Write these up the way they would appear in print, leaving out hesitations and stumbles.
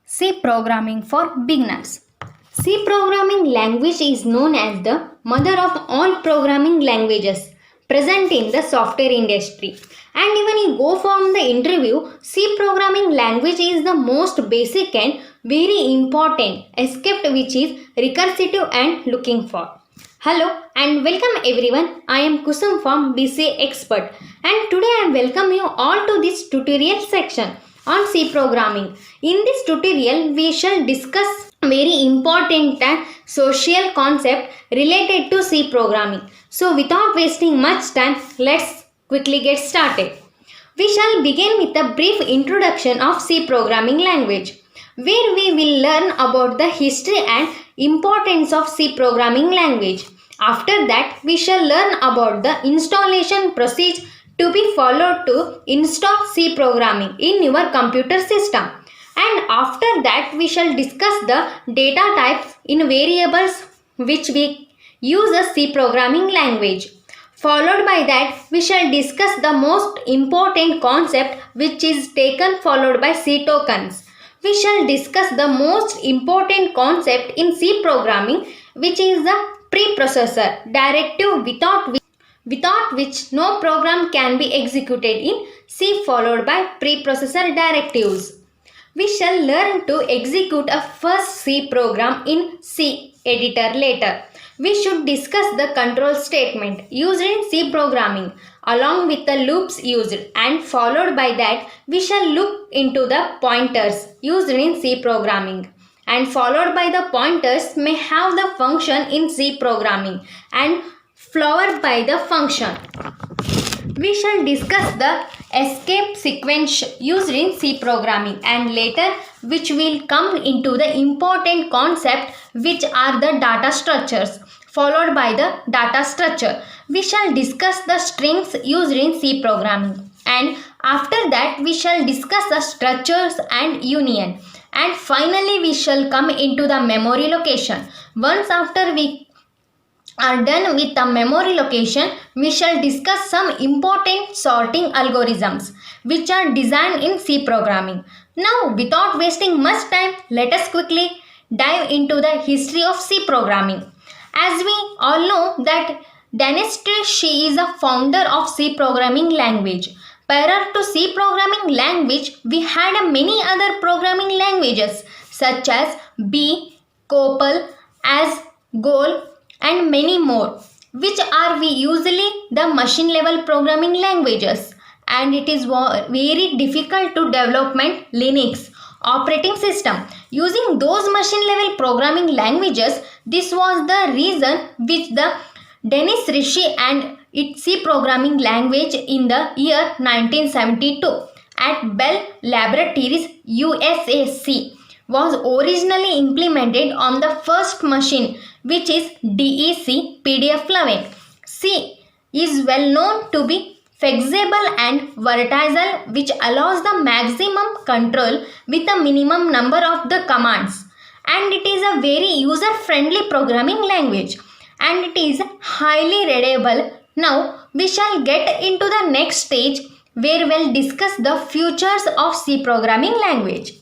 C programming for beginners. C programming language is known as the mother of all programming languages present in the software industry. And even you go from the interview, C programming language is the most basic and very important, except which is recursive and looking for. Hello and welcome everyone. I am Kusum from BCA Expert and today I welcome you all to this tutorial section on C programming. In this tutorial, we shall discuss very important and social concept related to C programming. So without wasting much time, let's quickly get started. We shall begin with a brief introduction of C programming language, where we will learn about the history and importance of C programming language. After that, we shall learn about the installation procedure to be followed to install C programming in your computer system. And after that, we shall discuss the data types in variables which we use a C programming language. Followed by that, we shall discuss the most important concept which is taken followed by C tokens. We shall discuss the most important concept in C programming which is the preprocessor directive without which no program can be executed in C followed by preprocessor directives. We shall learn to execute a first C program in C editor later. We should discuss the control statement used in C programming along with the loops used, and followed by that we shall look into the pointers used in C programming, and followed by the pointers may have the function in C programming and followed by the function. We shall discuss the escape sequence used in C programming and later which will come into the important concept which are the data structures. Followed by the data structure, we shall discuss the strings used in C programming, and after that we shall discuss the structures and union, and finally we shall come into the memory location. Once after we are done with the memory location, we shall discuss some important sorting algorithms which are designed in C programming. Now, without wasting much time, let us quickly dive into the history of C programming. As we all know that Dennis Ritchie is a founder of C programming language. Prior to C programming language, we had many other programming languages such as B, COBOL, as Goal, and many more, which are we usually the machine level programming languages, and it is very difficult to development Linux operating system using those machine level programming languages. This was the reason which the Dennis Ritchie and its C programming language in the year 1972 at Bell Laboratories USAC was originally implemented on the first machine which is DEC PDF11. C is well known to be flexible and versatile, which allows the maximum control with a minimum number of the commands, and it is a very user friendly programming language and it is highly readable. Now we shall get into the next stage where we'll discuss the features of C programming language.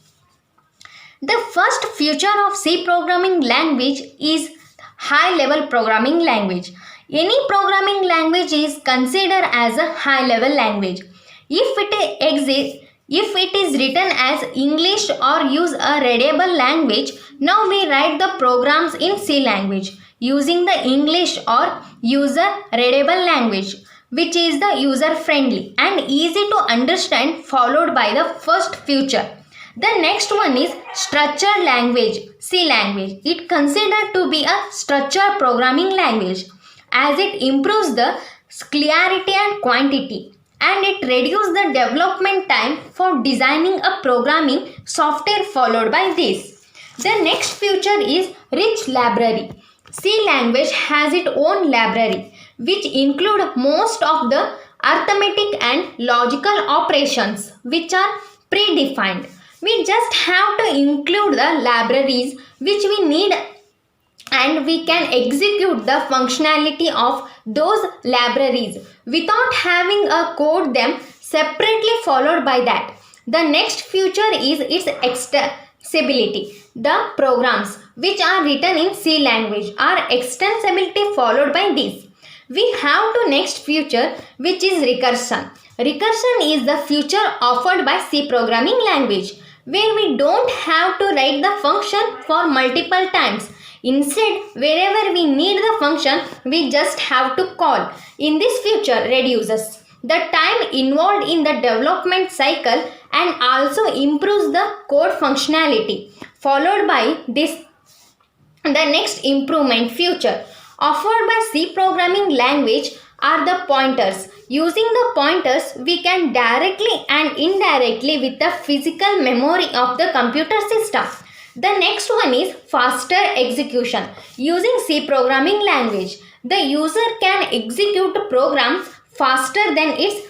The first feature of C programming language is high level programming language. Any programming language is considered as a high level language if it is written as English or use a readable language. Now we write the programs in C language using the English or user readable language which is the user friendly and easy to understand, followed by the first feature. The next one is structured language, C language. It considered to be a structured programming language as it improves the clarity and quantity, and it reduces the development time for designing a programming software. Followed by this, the next feature is rich library. C language has its own library which include most of the arithmetic and logical operations which are predefined. We just have to include the libraries which we need and we can execute the functionality of those libraries without having a code them separately. Followed by that, the next feature is its extensibility. The programs which are written in C language are extensibility followed by this. We have to next feature which is recursion. Recursion is the feature offered by C programming language where we don't have to write the function for multiple times. Instead, wherever we need the function, we just have to call. In this feature reduces the time involved in the development cycle and also improves the code functionality. Followed by this, the next improvement feature offered by C programming language are the pointers. Using the pointers, we can directly and indirectly with the physical memory of the computer system. The next one is faster execution. Using C programming language, the user can execute programs faster than its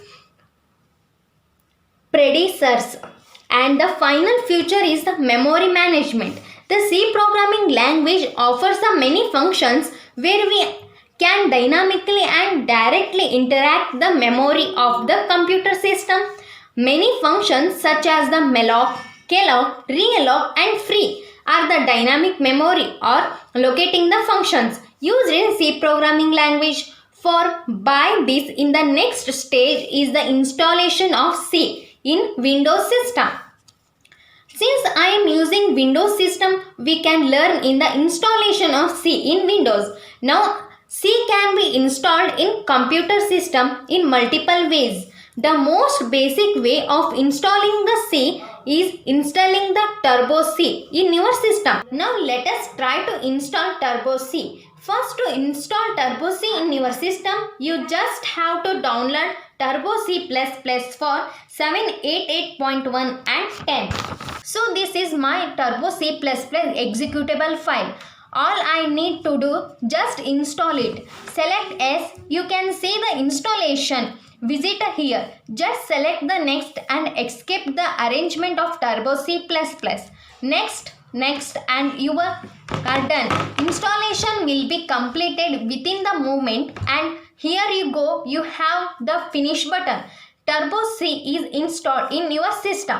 predecessors. And the final feature is the memory management. The C programming language offers the many functions where we can dynamically and directly interact the memory of the computer system. Many functions such as the malloc, calloc, realloc and free are the dynamic memory or locating the functions used in C programming language. For by this, in the next stage is the installation of C in Windows system. Since I am using Windows system, we can learn in the installation of C in Windows. Now, C can be installed in computer system in multiple ways. The most basic way of installing the C is installing the Turbo C in your system. Now, let us try to install Turbo C. First, to install Turbo C in your system, you just have to download Turbo C++ for 788.1 and 10. So this is my Turbo C++ executable file. All I need to do, just install it. Select S. You can see the installation. Visit here. Just select the next and escape the arrangement of Turbo C++. Next and you are done. Installation will be completed within the moment and here you go. You have the finish button. Turbo C is installed in your system.